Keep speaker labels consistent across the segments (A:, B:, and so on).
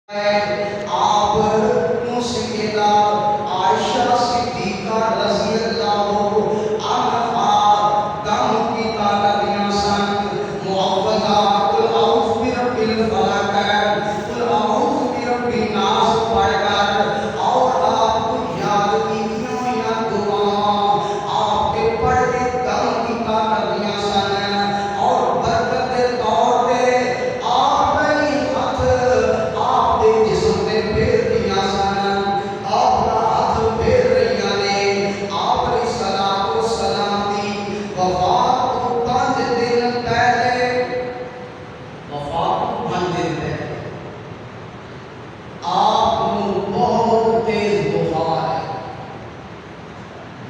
A: آپ مسیدہ عائشہ صدیقہ رضی اللہ عنہا غم کی تعدادیاں سن معوذات قل اعوذ برب الفلق قل اعوذ برب الناس پڑھ کر اور آپ کو یاد کیتیوں یا دعا آپ کے پڑھ کے غم کی تعدادیاں سن اور برکت کے طور پہ آپ نے ہاتھ آپ دے جسم تے پھیر دیا سن آپ کا ہاتھ پھیر رہی نے آپ علیہ الصلوۃ والسلام دی وفات کو 5 دن پہلے وفات کو 5 دن پہلے آپ کو بہت تیز بخار ہے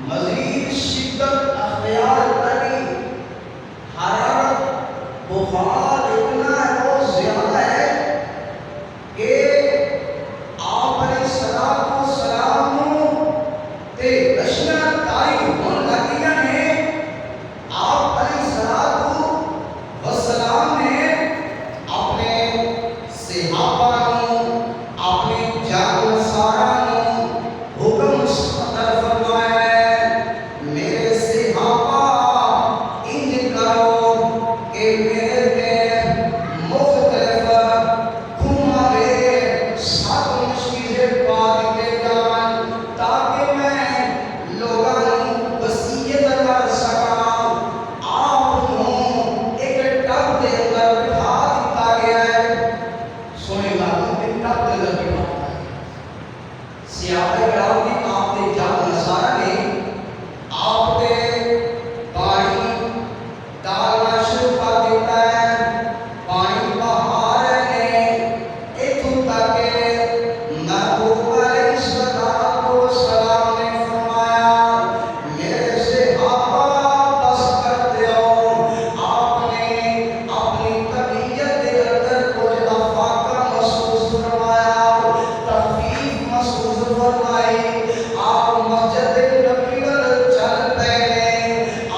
A: مزید شدت اختیار کری حرارت بخار اتنا بہت زیادہ ہے کہ آپ علیہ الصلوۃ والسلام تے رشیاں تاری ہون لگیاں نے آپ علیہ الصلوۃ والسلام نے اپنے صحابہ نوں اپنے جانساراں نوں حکم صدر فرمایا ہے میرے صحابہ انج کرو کہ میرے تے مختلف گھماوے 7 مشکلیں پا دیتے جان تاکہ میں لوگاں نوں وصیت کر سکاں آپ نوں ایک ٹب دے اندر بٹھا دتا گیا ہے سونے لگوں ایک ٹب دے اندر بٹھا دتا ہے صحابہ کرام نے آپ دے جانسارا نے آپ دے پانی ڈالنا شروع کر دیتا ہے پانی بہا رہے ہیں اتھوں تک کہ محبوب علیہ الصلوۃ والسلام نے فرمایا میرے صحابہ بس کر دیو آپ نے اپنی طبیعت کے اندر کچھ افاقہ محسوس فرمایا تخفیف محسوس فرمائی آپ مسجد نبی ول چل پے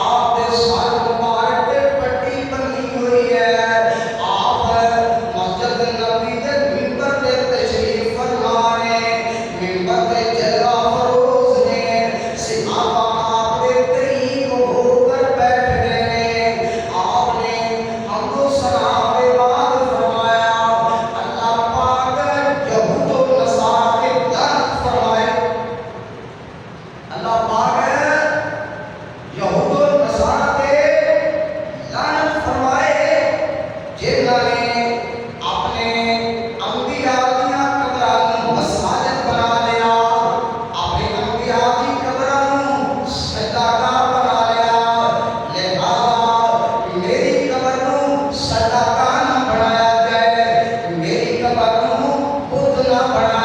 A: آپ دے سر مبارک تے پٹی بنی ہوئی ہے آپ مسجد نبی دے منبر تے تشریف فرما نے منبر تے جلوہ فروز نے صحابہ آپ دے قریب ہو کر بیٹھ گئے نے آپ نے حمد و ثنا کے بعد فرمایا اللہ پاک یہود و نصارہ کے لعنت فرمائے اللہ پاک یہود و نصارہ کے لعنت فرمائے جنہاں نے اپنے انبیاء دیاں قبراں نوں مساجد بنا لیا اپنے انبیاء دی قبراں نوں سجدہ بنا لیا لہذا میری قبر نوں سجدہ نہ بنایا جائے میری قبر نوں بت نہ بنایا